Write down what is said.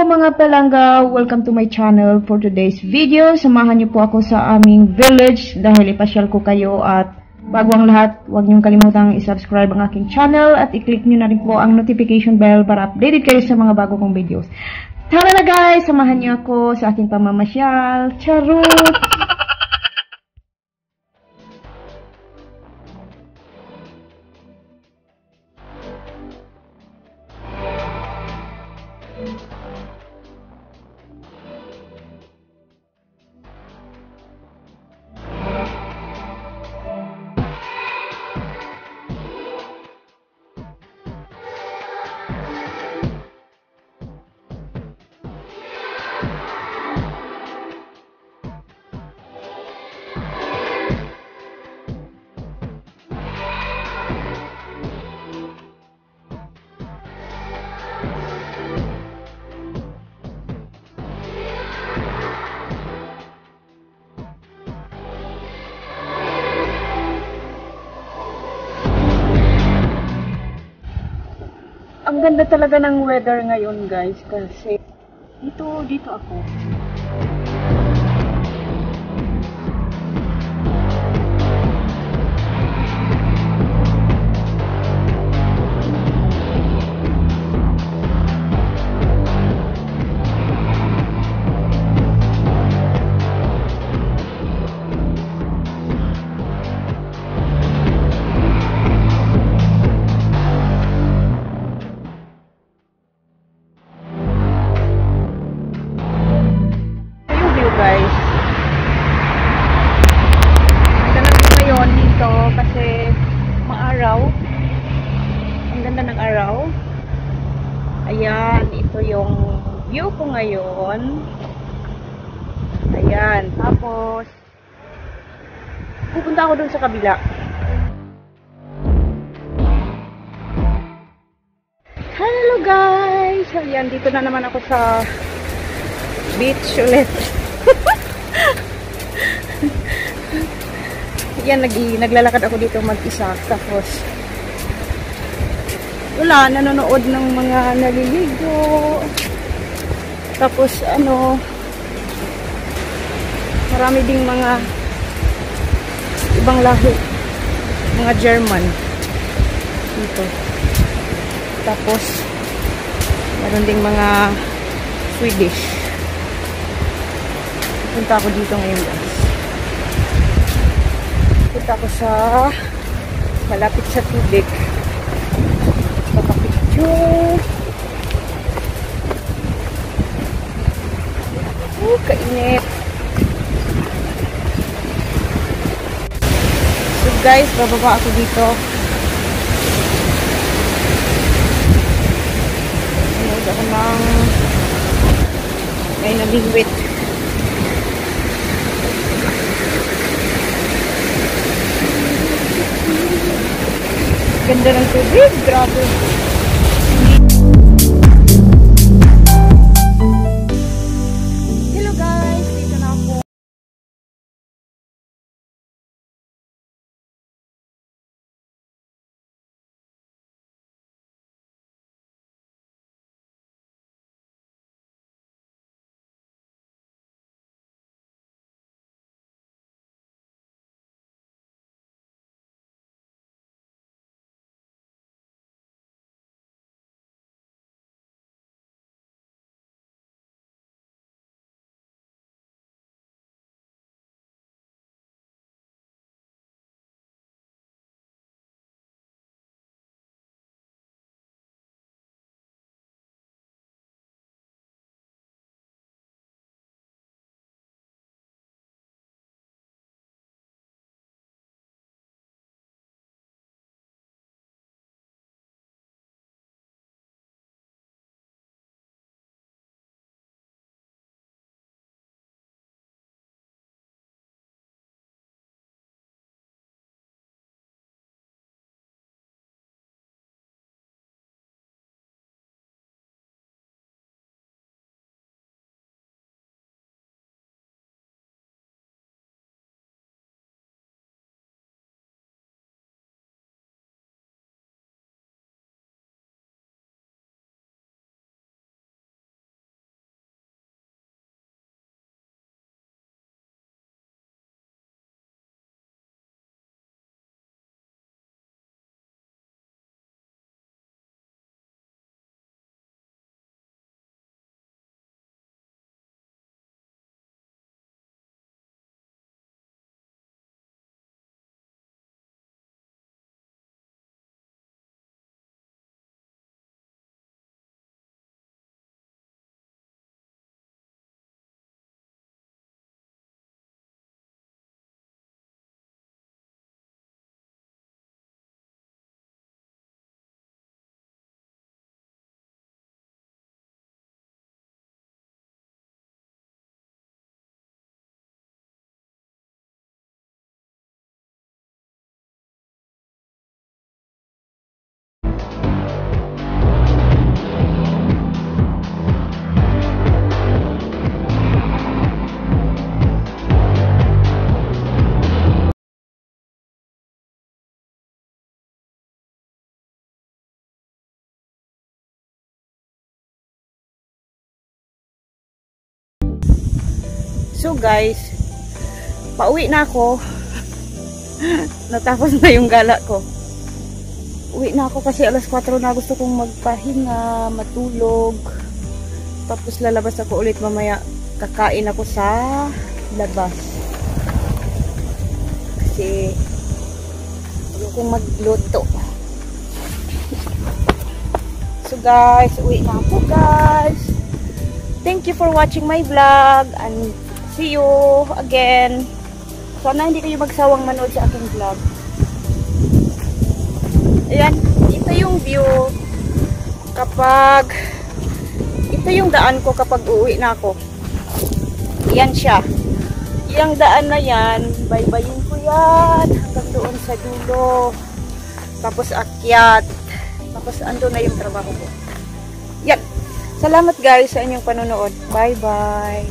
mga palangga! Welcome to my channel for today's video. Samahan niyo po ako sa aming village dahil ipasyal ko kayo at bago ang lahat, huwag niyong kalimutang i-subscribe ang aking channel at i-click niyo na rin po ang notification bell para updated kayo sa mga bago kong videos. Tara na guys! Samahan niyo ako sa aking pamamasyal. Charot! Ang ganda talaga ng weather ngayon guys kasi dito ako. Guys, ang ganda ko ngayon dito kasi maaraw, ang ganda ng araw. Ayan, ito yung view ko ngayon. Ayan, tapos pupunta ako dun sa kabila. Hello guys, ayan, dito na naman ako sa beach ulit. Yan, naglalakad ako dito mag-isa. Tapos wala, nanonood ng mga naliligo. Tapos marami ding mga ibang lahi, mga German dito. Tapos meron ding mga Swedish. Punta ako dito ngayon guys. Punta ako sa malapit sa tubig. Papapicture. Kainit. So guys, bababa ako dito. Nanood ako ng may nabingwit. Ganda ng tubig, grabe. So guys, pauwi na ako. Natapos na yung gala ko. Uwi na ako kasi alas 4 na, gusto kong magpahinga, matulog. Tapos lalabas ako ulit mamaya. Kakain ako sa labas. Kasi gusto kong magluto. So guys, uwi na ako guys. Thank you for watching my vlog and see you again. Sana hindi kayo magsawang manood sa aking vlog. Ayan, ito yung view kapag ito yung daan ko kapag uuwi na ako. Yan siya. Yung daan na yan, baybayin ko yan hanggang doon sa dulo. Tapos akyat. Tapos ando na yung trabaho ko. Yan. Salamat guys sa inyong panonood. Bye bye.